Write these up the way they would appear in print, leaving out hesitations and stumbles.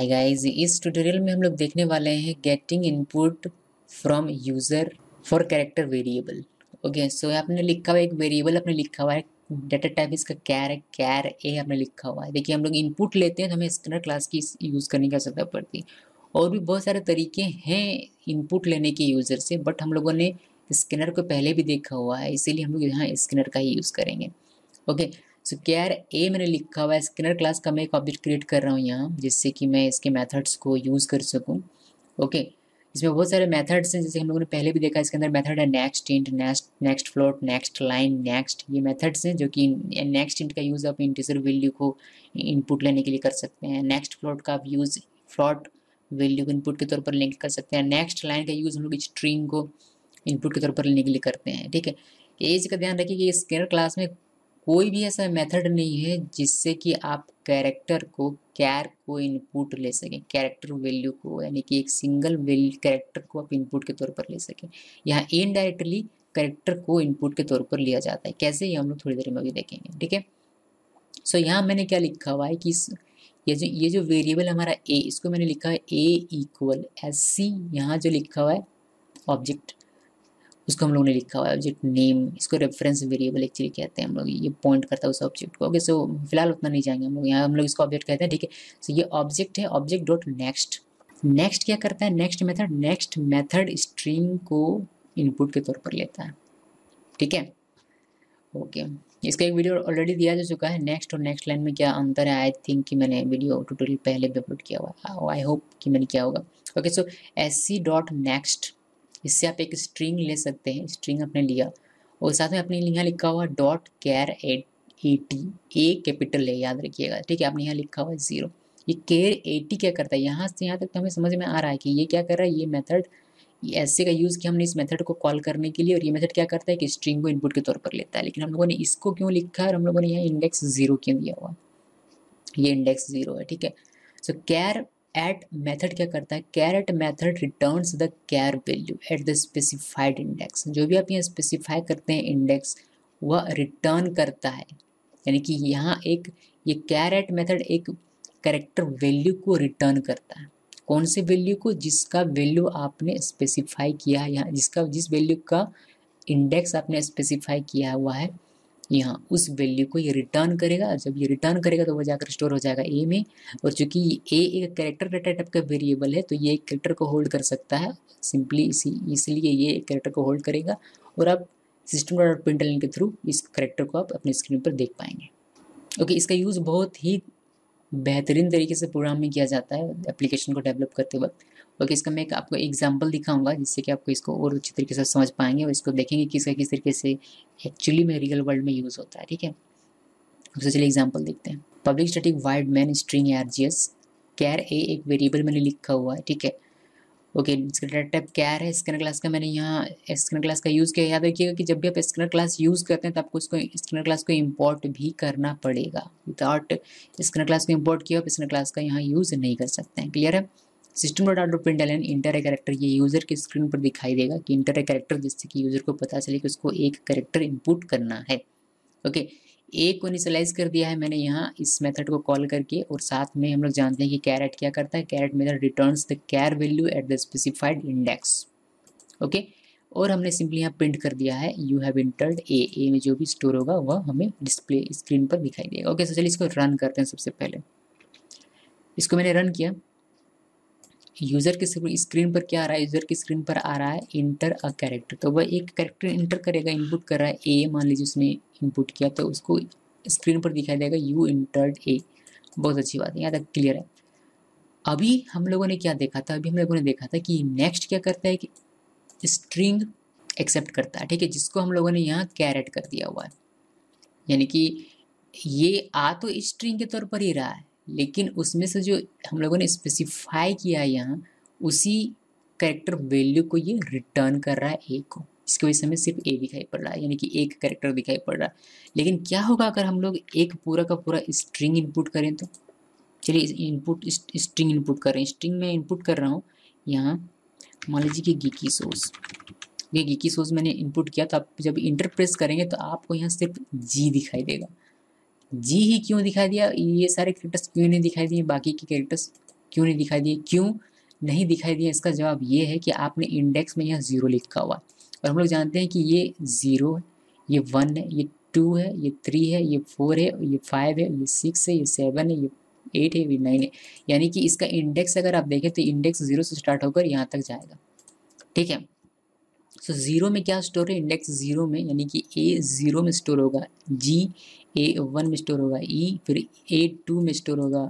Hi guys, इस tutorial में हम लोग देखने वाले हैं getting input from user for character variable. Okay, so आपने लिखा हुआ एक वेरिएबल आपने लिखा हुआ है, डाटा टाइप इसका कैर है, कैर ए आपने लिखा हुआ है। देखिए, हम लोग इनपुट लेते हैं तो हमें स्कैनर क्लास की यूज़ करने की आवश्यकता पड़ती है। और भी बहुत सारे तरीके हैं इनपुट लेने के यूज़र से, बट हम लोगों ने स्कैनर को पहले भी देखा हुआ है, इसीलिए हम लोग यहाँ स्कैनर का ही यूज़ करेंगे। ओके, सो कैर ए मैंने लिखा हुआ है, स्कैनर क्लास का मैं एक ऑब्जेक्ट क्रिएट कर रहा हूँ यहाँ, जिससे कि मैं इसके मेथड्स को यूज़ कर सकूँ। ओके, इसमें बहुत सारे मेथड्स हैं, जैसे हम लोगों ने पहले भी देखा। इसके अंदर मेथड है next int, next float, next line, next, ये मेथड्स हैं जो कि नेक्स्ट इंट का यूज़ आप इंटीजर वैल्यू को इनपुट लेने के लिए कर सकते हैं। नेक्स्ट फ्लोट का आप यूज़ फ्लोट वैल्यू को इनपुट के तौर पर लिंक कर सकते हैं। नेक्स्ट लाइन का यूज़ हम लोग स्ट्रिंग को इनपुट के तौर पर लेने के लिए करते हैं। ठीक है, एज का ध्यान रखिए कि स्कैनर क्लास में कोई भी ऐसा मेथड नहीं है जिससे कि आप कैरेक्टर को कैर को इनपुट ले सकें, कैरेक्टर वैल्यू को, यानी कि एक सिंगल वैल्यू कैरेक्टर को आप इनपुट के तौर पर ले सकें। यहाँ इनडायरेक्टली कैरेक्टर को इनपुट के तौर पर लिया जाता है। कैसे, ये हम लोग थोड़ी देर में भी देखेंगे। ठीक है, सो यहाँ मैंने क्या लिखा हुआ है कि ये जो वेरिएबल हमारा ए, इसको मैंने लिखा है ए इक्वल एस सी। यहाँ जो लिखा हुआ है ऑब्जेक्ट, उसको हम लोगों ने लिखा हुआ है ऑब्जेक्ट नेम, इसको रेफरेंस वेरिएबल एक्चुअली कहते हैं हम लोग, ये पॉइंट करता है उस ऑब्जेक्ट को। ओके, सो फिलहाल उतना नहीं जाएंगे हम लोग, यहाँ हम लोग इसको ऑब्जेक्ट कहते हैं। ठीक है, सो ये ऑब्जेक्ट है, ऑब्जेक्ट डॉट नेक्स्ट। नेक्स्ट क्या करता है, नेक्स्ट मेथड स्ट्रिंग को इनपुट के तौर पर लेता है। ठीक है, ओके, इसका एक वीडियो ऑलरेडी दिया जा चुका है, नेक्स्ट और नेक्स्ट लाइन में क्या अंतर है। आई थिंक कि मैंने वीडियो ट्यूटोरियल पहले भी अपलोड किया हुआ है, आई होप कि मैंने किया होगा। ओके, सो एस सी डॉट नेक्स्ट, इससे आप एक स्ट्रिंग ले सकते हैं, स्ट्रिंग आपने लिया और साथ में आपने यहाँ लिखा हुआ dot char A T, A capital है, याद रखिएगा। ठीक है, आपने यहाँ लिखा हुआ 0। ये कैर ए टी क्या करता है, यहाँ से यहाँ तक तो हमें समझ में आ रहा है कि ये क्या कर रहा है। ये मेथड ऐसे का यूज़ किया हमने इस मेथड को कॉल करने के लिए, और ये मेथड क्या करता है कि स्ट्रिंग को इनपुट के तौर पर लेता है। लेकिन हम लोगों ने इसको क्यों लिखा है और हम लोगों ने यहाँ इंडेक्स 0 क्यों दिया हुआ, ये इंडेक्स 0 है। ठीक है, सो कैर एट मेथड क्या करता है, char at method returns the char value at the specified index. जो भी आप यहाँ स्पेसिफाई करते हैं इंडेक्स, वह रिटर्न करता है। यानी कि यहाँ एक ये कैर एट मेथड एक कैरेक्टर वैल्यू को रिटर्न करता है। कौन से वैल्यू को, जिसका वैल्यू आपने स्पेसिफाई किया है यहाँ, जिस वैल्यू का इंडेक्स आपने स्पेसिफाई किया हुआ है यहाँ, उस वैल्यू को ये रिटर्न करेगा। जब ये रिटर्न करेगा तो वो जाकर स्टोर हो जाएगा ए में। और चूंकि ए एक कैरेक्टर डाटा टाइप का वेरिएबल है, तो ये एक कैरेक्टर को होल्ड कर सकता है सिंपली, इसलिए ये एक कैरेक्टर को होल्ड करेगा और आप सिस्टम डॉट प्रिंटलन के थ्रू इस कैरेक्टर को आप अपने स्क्रीन पर देख पाएंगे। ओके, इसका यूज़ बहुत ही बेहतरीन तरीके से प्रोग्राम में किया जाता है एप्लीकेशन को डेवलप करते वक्त। ओके, इसका मैं आपको एग्जांपल दिखाऊंगा जिससे कि आपको इसको और अच्छी तरीके से समझ पाएंगे और इसको देखेंगे कि इसका किस तरीके से एक्चुअली में रियल वर्ल्ड में यूज़ होता है। ठीक है, सबसे चलिए एग्जांपल देखते हैं। Public static void main string args, char A एक वेरिएबल मैंने लिखा हुआ है। ठीक है, ओके, इसका डाटा टाइप कैर है। स्कैनर क्लास का मैंने यहाँ स्कैनर क्लास का यूज़ किया। याद रखिएगा कि जब भी आप स्कैनर क्लास यूज़ करते हैं तो आपको इसको स्कैनर क्लास को इंपोर्ट भी करना पड़ेगा। विदाउट स्कैनर क्लास को इंपोर्ट किया आप स्कैनर क्लास का यहाँ यूज़ नहीं कर सकते हैं। क्लियर है। System dot out println inter a character, ये यूज़र की स्क्रीन पर दिखाई देगा कि इंटर ए कैरेक्टर, जिससे कि यूज़र को पता चले कि उसको एक कैरेक्टर इनपुट करना है। ओके, ए को इनिशियलाइज कर दिया है मैंने यहाँ इस मेथड को कॉल करके, और साथ में हम लोग जानते हैं कि कैरेट क्या करता है, char at method returns the char value at the specified index. Okay, और हमने सिंपली यहाँ प्रिंट कर दिया है यू हैव इंटर्ड ए में जो भी स्टोर होगा वह हमें डिस्प्ले स्क्रीन पर दिखाई देगा। ओके, तो चलिए इसको रन करते हैं। सबसे पहले इसको मैंने रन किया, यूज़र की स्क्रीन पर क्या आ रहा है, यूज़र की स्क्रीन पर आ रहा है इंटर अ कैरेक्टर। तो वह एक कैरेक्टर इंटर करेगा, इनपुट कर रहा है ए, मान लीजिए उसने इनपुट किया, तो उसको स्क्रीन पर दिखाई देगा यू इंटर्ड ए। बहुत अच्छी बात है, यहाँ तक क्लियर है। अभी हम लोगों ने क्या देखा था, अभी हम लोगों ने देखा था कि नेक्स्ट क्या करता है कि स्ट्रिंग एक्सेप्ट करता है। ठीक है, जिसको हम लोगों ने यहाँ कैरेट कर दिया हुआ है, यानी कि ये आ तो स्ट्रिंग के तौर पर ही रहा है, लेकिन उसमें से जो हम लोगों ने स्पेसिफाई किया है यहाँ, उसी कैरेक्टर वैल्यू को ये रिटर्न कर रहा है ए को। इसकी वजह से हमें सिर्फ ए दिखाई पड़ रहा है, यानी कि एक कैरेक्टर दिखाई पड़ रहा है। लेकिन क्या होगा अगर हम लोग एक पूरा का पूरा स्ट्रिंग इनपुट करें तो? चलिए इनपुट स्ट्रिंग इनपुट कर रहे हैं, स्ट्रिंग में इनपुट कर रहा हूँ यहाँ, मान लीजिए कि गीकी सोर्स, ये गीकी सोर्स मैंने इनपुट किया। तो आप जब इंटर प्रेस करेंगे तो आपको यहाँ सिर्फ जी दिखाई देगा। जी ही क्यों दिखाई दिया, ये सारे कैरेक्टर्स क्यों नहीं दिखाई दिए बाकी के कैरेक्टर्स? क्यों नहीं दिखाई दिए? क्यों नहीं दिखाई दिए इसका जवाब ये है कि आपने इंडेक्स में यहाँ 0 लिखा हुआ, और हम लोग जानते हैं कि ये 0 है, ये 1 है, ये 2 है, ये 3 है, ये 4 है, ये 5 है, ये 6 है, ये 7 है, ये 8 है, ये 9 है। यानी कि इसका इंडेक्स अगर आप देखें तो इंडेक्स 0 से स्टार्ट होकर यहाँ तक जाएगा। ठीक है, सो जीरो में क्या स्टोर है? इंडेक्स 0 में, यानी कि A0 में स्टोर होगा G, A1 में स्टोर होगा E, फिर A2 में स्टोर होगा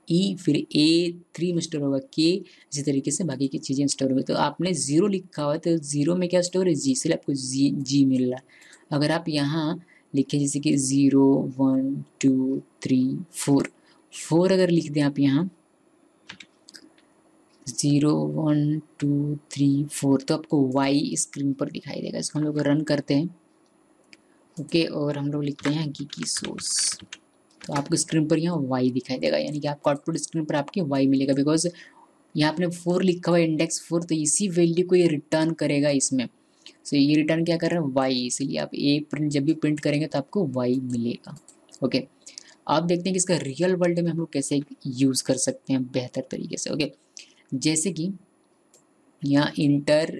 E, फिर A3 में स्टोर होगा K, इसी तरीके से बाकी की चीज़ें स्टोर होगी। तो आपने 0 लिखा हुआ है तो 0 में क्या स्टोर है? G, इसलिए आपको G मिल रहा है। अगर आप यहाँ लिखें जैसे कि 0 1 2 3 4 अगर लिख दें आप यहाँ 0 1 2 3 4, तो आपको Y स्क्रीन पर दिखाई देगा। इसको हम लोग रन करते हैं, ओके, और हम लोग लिखते हैं की सोर्स, तो आपको स्क्रीन पर यहाँ Y दिखाई देगा, यानी कि आपको आउटपुट स्क्रीन पर आपके Y मिलेगा, बिकॉज यहाँ आपने 4 लिखा हुआ है, इंडेक्स 4, तो इसी वैल्यू को ये रिटर्न करेगा इसमें। सो ये रिटर्न क्या कर रहा है? Y, इसलिए आप A प्रिंट जब भी प्रिंट करेंगे तो आपको Y मिलेगा। ओके, आप देखते हैं कि इसका रियल वर्ल्ड में हम लोग कैसे यूज़ कर सकते हैं बेहतर तरीके से। ओके, जैसे कि यहाँ इंटर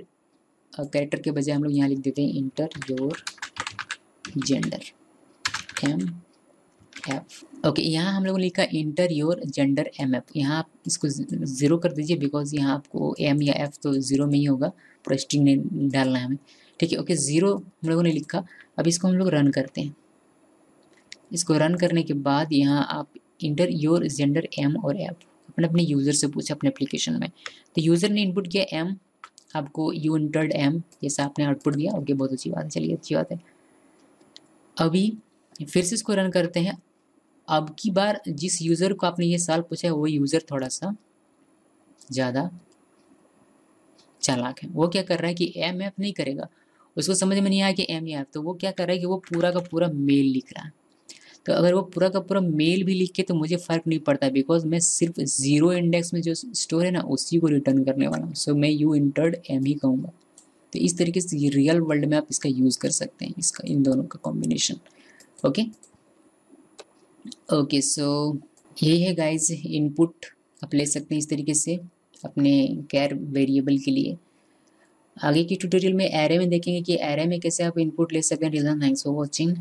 कैरेक्टर के बजाय हम लोग यहाँ लिख देते हैं inter your gender MF। Okay, यहाँ हम लोगों ने लिखा इंटर योर जेंडर MF। यहाँ आप इसको 0 कर दीजिए, बिकॉज यहाँ आपको M या F तो 0 में ही होगा, पूरा स्ट्रिंग नहीं डालना है हमें। ठीक है, ओके, 0 हम लोगों ने लिखा। अब इसको हम लोग रन करते हैं। इसको रन करने के बाद यहाँ आप इंटर योर जेंडर M और F अपने अपने यूज़र से पूछा अपने एप्लीकेशन में, तो यूज़र ने इनपुट किया M, आपको यू इंटर्ड M जैसा आपने आउटपुट दिया। ओके, बहुत अच्छी बात है, चलिए अच्छी बात है। अभी फिर से इसको रन करते हैं। अब की बार जिस यूज़र को आपने ये सवाल पूछा है वो यूज़र थोड़ा सा ज़्यादा चालाक है। वो क्या कर रहा है कि MF नहीं करेगा, उसको समझ में नहीं आया कि M या F, तो वो क्या कर रहा है कि वो पूरा का पूरा मेल लिख रहा है। तो अगर वो पूरा का पूरा मेल भी लिख के तो मुझे फ़र्क नहीं पड़ता, बिकॉज मैं सिर्फ 0 इंडेक्स में जो स्टोर है ना उसी को रिटर्न करने वाला हूँ। सो मैं यू इंटर्ड M ही कहूँगा। तो इस तरीके से रियल वर्ल्ड में आप इसका यूज़ कर सकते हैं, इसका इन दोनों का कॉम्बिनेशन। ओके ओके, सो यही है गाइज, इनपुट आप ले सकते हैं इस तरीके से अपने कैर वेरिएबल के लिए। आगे की ट्यूटोरियल में एरे में देखेंगे कि एरे में कैसे आप इनपुट ले सकते हैं। Thanks for watching.